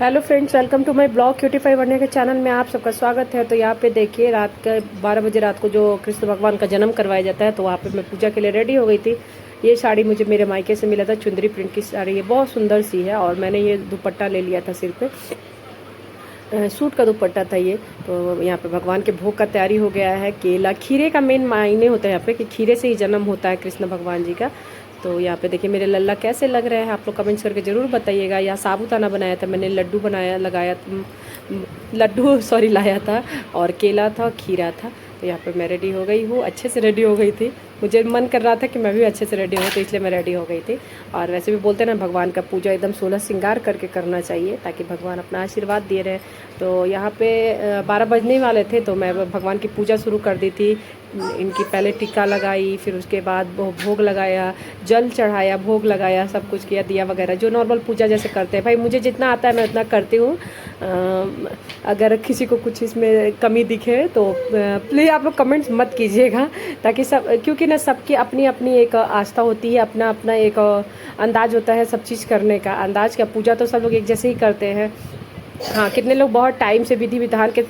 Hello friends, welcome to my blog क्यूटीफाई वर्णिया के चैनल में आप सबका स्वागत है। तो यहाँ पे देखिए, रात के 12 बजे रात को जो कृष्ण भगवान का जन्म करवाया जाता है, तो वहाँ पे मैं पूजा के लिए रेडी हो गई थी। ये साड़ी मुझे मेरे मायके से मिला था, चुंदरी प्रिंट की साड़ी है, बहुत सुंदर सी है। और मैंने ये दुपट्टा ले लिया था सिर पे, सूट का दुपट्टा था ये। तो यहाँ पे भगवान के भोग का तैयारी हो गया है। केला, खीरे का मेन मायने होता है यहाँ पे कि खीरे से ही जन्म होता है कृष्ण भगवान जी का। तो यहाँ पे देखिए मेरे लल्ला कैसे लग रहे हैं, आप लोग कमेंट्स करके ज़रूर बताइएगा। या साबूदाना बनाया था मैंने, लड्डू बनाया लगाया लड्डू सॉरी लाया था, और केला था, खीरा था। तो यहाँ पे मैं रेडी हो गई हूँ, अच्छे से रेडी हो गई थी। मुझे मन कर रहा था कि मैं भी अच्छे से रेडी हूँ, तो इसलिए मैं रेडी हो गई थी। और वैसे भी बोलते हैं ना, भगवान का पूजा एकदम 16 श्रृंगार करके करना चाहिए, ताकि भगवान अपना आशीर्वाद दे रहे। तो यहाँ पे 12 बजने वाले थे, तो मैं भगवान की पूजा शुरू कर दी थी। इनकी पहले टीका लगाई, फिर उसके बाद भोग लगाया, जल चढ़ाया, भोग लगाया, सब कुछ किया, दिया वगैरह, जो नॉर्मल पूजा जैसे करते हैं। भाई मुझे जितना आता है मैं उतना करती हूँ। अगर किसी को कुछ इसमें कमी दिखे तो प्लीज़ आप लोग कमेंट्स मत कीजिएगा, ताकि सब, क्योंकि ना सबकी अपनी अपनी एक आस्था होती है, अपना अपना एक अंदाज होता है सब चीज़ करने का। अंदाज का पूजा तो सब लोग एक जैसे ही करते हैं। हाँ, कितने लोग बहुत टाइम से विधि विधान के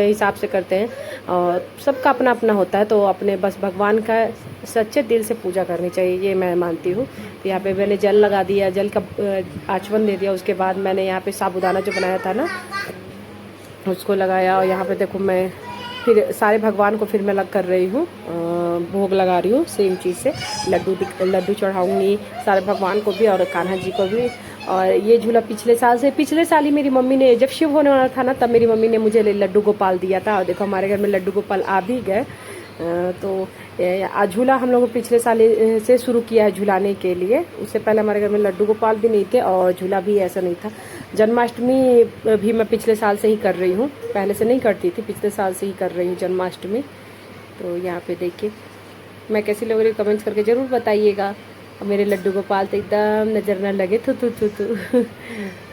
हिसाब से करते हैं, और सबका अपना अपना होता है। तो अपने बस भगवान का सच्चे दिल से पूजा करनी चाहिए, ये मैं मानती हूँ। तो यहाँ पे मैंने जल लगा दिया, जल का आचमन दे दिया। उसके बाद मैंने यहाँ पे साबूदाना जो बनाया था ना, उसको लगाया। और यहाँ पे देखो मैं फिर सारे भगवान को फिर मैं लग कर रही हूँ, भोग लगा रही हूँ सेम चीज़ से। लड्डू चढ़ाऊँगी सारे भगवान को भी और कान्हा जी को भी। और ये झूला पिछले साल ही मेरी मम्मी ने, जब शिव होने वाला था ना, तब मेरी मम्मी ने मुझे लड्डू गोपाल दिया था। और देखो हमारे घर में लड्डू गोपाल आ भी गए। तो झूला हम लोगों पिछले साल से शुरू किया है झूलाने के लिए। उससे पहले हमारे घर में लड्डू गोपाल भी नहीं थे और झूला भी ऐसा नहीं था। जन्माष्टमी भी मैं पिछले साल से ही कर रही हूँ, पहले से नहीं करती थी, पिछले साल से ही कर रही हूँ जन्माष्टमी। तो यहाँ पे देखिए मैं कैसी लग रही हूँ, कमेंट्स करके ज़रूर बताइएगा। और मेरे लड्डू गोपाल तो एकदम नज़र न लगे, थू थू थू थू।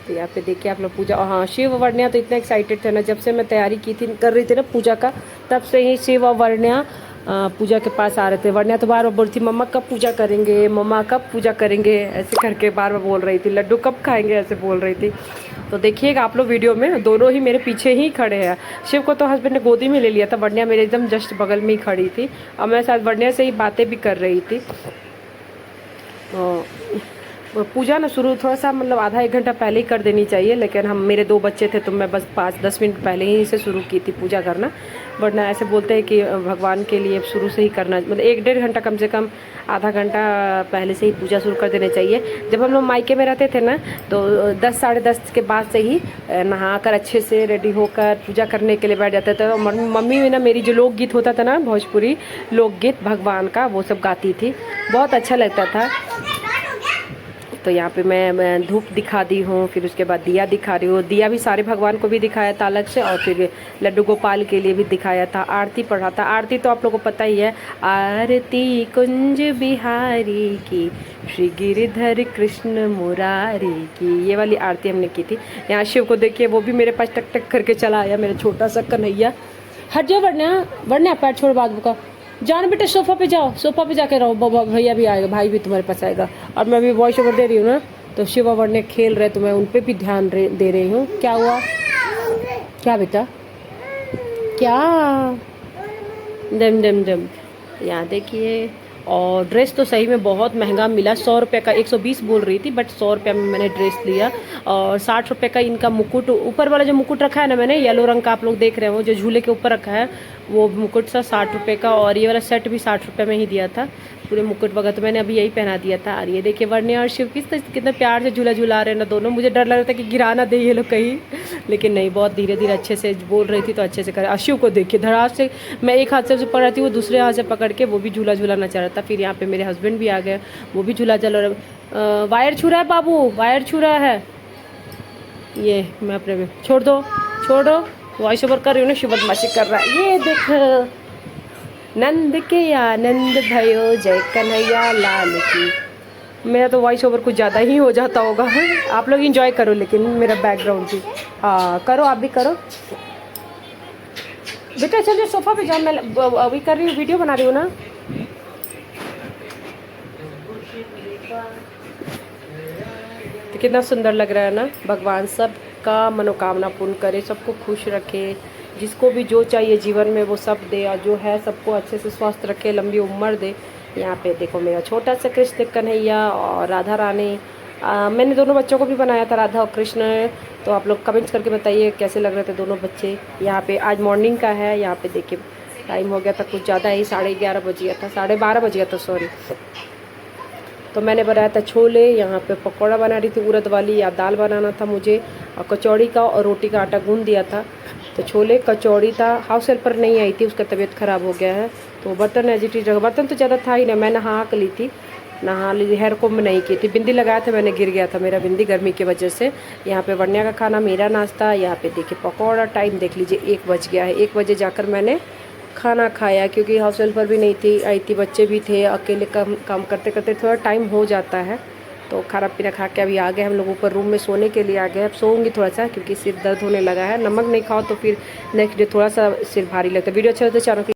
तो यहाँ पे देखिए आप लोग पूजा। और हाँ, शिव और वर्णिया तो इतना एक्साइटेड थे ना, जब से मैं तैयारी की थी, कर रही थी ना पूजा का, तब से ही शिव और वर्णिया पूजा के पास आ रहे थे। वर्णिया तो बार बार बोल रही थी, मम्मा कब पूजा करेंगे, मम्मा कब पूजा करेंगे, ऐसे करके बार बार बोल रही थी। लड्डू कब खाएंगे ऐसे बोल रही थी। तो देखिएगा आप लोग वीडियो में, दोनों ही मेरे पीछे ही खड़े हैं। शिव को तो हस्बैंड ने गोदी में ले लिया था, वर्णिया मेरे एकदम जस्ट बगल में ही खड़ी थी, और मैं शायद वर्णिया से ही बातें भी कर रही थी। पूजा ना शुरू थोड़ा सा मतलब आधा एक घंटा पहले ही कर देनी चाहिए, लेकिन हम मेरे 2 बच्चे थे तो मैं बस 5-10 मिनट पहले ही से शुरू की थी पूजा करना। वरना ऐसे बोलते हैं कि भगवान के लिए शुरू से ही करना, मतलब 1-1.5 घंटा, कम से कम आधा घंटा पहले से ही पूजा शुरू कर देनी चाहिए। जब हम लोग मायके में रहते थे ना, तो 10 साढ़े 10 के बाद से ही नहाकर अच्छे से रेडी होकर पूजा करने के लिए बैठ जाते थे। और मम्मी भी ना मेरी जो लोकगीत होता था ना, भोजपुरी लोकगीत भगवान का, वो सब गाती थी, बहुत अच्छा लगता था। तो यहाँ पे मैं धूप दिखा दी हूँ, फिर उसके बाद दिया दिखा रही हूँ। दिया भी सारे भगवान को भी दिखाया था अलग से, और फिर लड्डू गोपाल के लिए भी दिखाया था। आरती पढ़ा था। आरती तो आप लोगों को पता ही है, आरती कुंज बिहारी की, श्री गिरिधर कृष्ण मुरारी की, ये वाली आरती हमने की थी। यहाँ शिव को देखिए, वो भी मेरे पास टक टक करके चला आया, मेरा छोटा सा कन्हैया। हट जाओ वर्णिया, पैर छोड़ बाबू का, जान बेटे सोफा पे जाओ, सोफा पे जाके रहो, भैया भी आएगा, भाई भी तुम्हारे पास आएगा। और मैं भी वॉइस ओवर दे रही हूँ ना, तो शिव वर्णिया खेल रहे, तो मैं उन पर भी ध्यान दे रही हूँ। क्या हुआ, क्या बेटा, क्या, दम दम दम। यहाँ देखिए। और ड्रेस तो सही में बहुत महंगा मिला, 100 रुपये का, 120 बोल रही थी, बट 100 रुपये में मैंने ड्रेस लिया। और 60 रुपये का इनका मुकुट, ऊपर वाला जो मुकुट रखा है ना मैंने, येलो रंग का आप लोग देख रहे हो, जो झूले के ऊपर रखा है, वो मुकुट सा 60 रुपये का। और ये वाला सेट भी 60 रुपये में ही दिया था, पूरे मुकुट वगैरह। तो मैंने अभी यही पहना दिया था। और ये देखिए वर्णिया और शिव कितने प्यार से झूला झूला रहे हैं ना दोनों। मुझे डर लग रहा था कि गिरा ना दे ये लोग कहीं, लेकिन नहीं, बहुत धीरे धीरे अच्छे से बोल रही थी, तो अच्छे से करे। शिव को देखिए, धड़ास से मैं एक हाथ से पकड़ रही थी, वो दूसरे हाथ से पकड़ के वो भी झूला झूलाना चाह रहा था। फिर यहाँ पे मेरे हस्बैंड भी आ गए, वो भी झूला चल रहा। वायर छू रहा है बाबू, वायर छू रहा है। ये मैं अपने में छोड़ दो, वॉइस ओवर कर रही हूँ ना, शिव बदमाशी कर रहा है। ये देख, नंद के आनंद भयो, जय कन्हैया लाल की। मेरा तो वॉइस ओवर कुछ ज़्यादा ही हो जाता होगा। आप लोग एंजॉय करो, लेकिन मेरा बैकग्राउंड भी हाँ करो, आप भी करो। बेटा चलिए सोफा पे जाओ, मैं अभी कर रही हूँ, वीडियो बना रही हूँ ना। तो कितना सुंदर लग रहा है ना भगवान सब। सबका मनोकामना पूर्ण करे, सबको खुश रखे, जिसको भी जो चाहिए जीवन में वो सब दे, और जो है सबको अच्छे से स्वस्थ रखे, लंबी उम्र दे। यहाँ पे देखो मेरा छोटा सा कृष्ण कन्हैया और राधा रानी। मैंने दोनों बच्चों को भी बनाया था, राधा और कृष्ण। तो आप लोग कमेंट्स करके बताइए कैसे लग रहे थे दोनों बच्चे। यहाँ पे आज मॉर्निंग का है। यहाँ पे देखिए टाइम हो गया था कुछ ज़्यादा ही, 11:30 बज गया था, 12:30 बज गया था सॉरी। तो मैंने बनाया था छोले, यहाँ पे पकौड़ा बना रही थी उड़द वाली, या दाल बनाना था मुझे, और कचौड़ी का और रोटी का आटा गूंद दिया था। तो छोले कचौड़ी था। हाउस हेल्पर नहीं आई थी, उसका तबीयत ख़राब हो गया है, तो बर्तन एज इट इज रखा। बर्तन तो ज़्यादा था ही ना, मैं नहा के ली थी, नहा ली, हेयर कोम नहीं की थी। बिंदी लगाया था मैंने, गिर गया था मेरा बिंदी गर्मी की वजह से। यहाँ पे वन्या का खाना, मेरा नाश्ता। यहाँ पे देखिए पकौड़ा। टाइम देख लीजिए 1 बज गया है। 1 बजे जाकर मैंने खाना खाया, क्योंकि हाउस हेल्पर भी नहीं थी, आई थी, बच्चे भी थे, अकेले काम करते करते थोड़ा टाइम हो जाता है। तो खाना पीना खा के अभी आ गए हम लोग ऊपर रूम में, सोने के लिए आ गए। अब सोऊंगी थोड़ा सा, क्योंकि सिर दर्द होने लगा है। नमक नहीं खाओ तो फिर नेक्स्ट डे थोड़ा सा सिर भारी लगता है। वीडियो अच्छा लगता है चैनल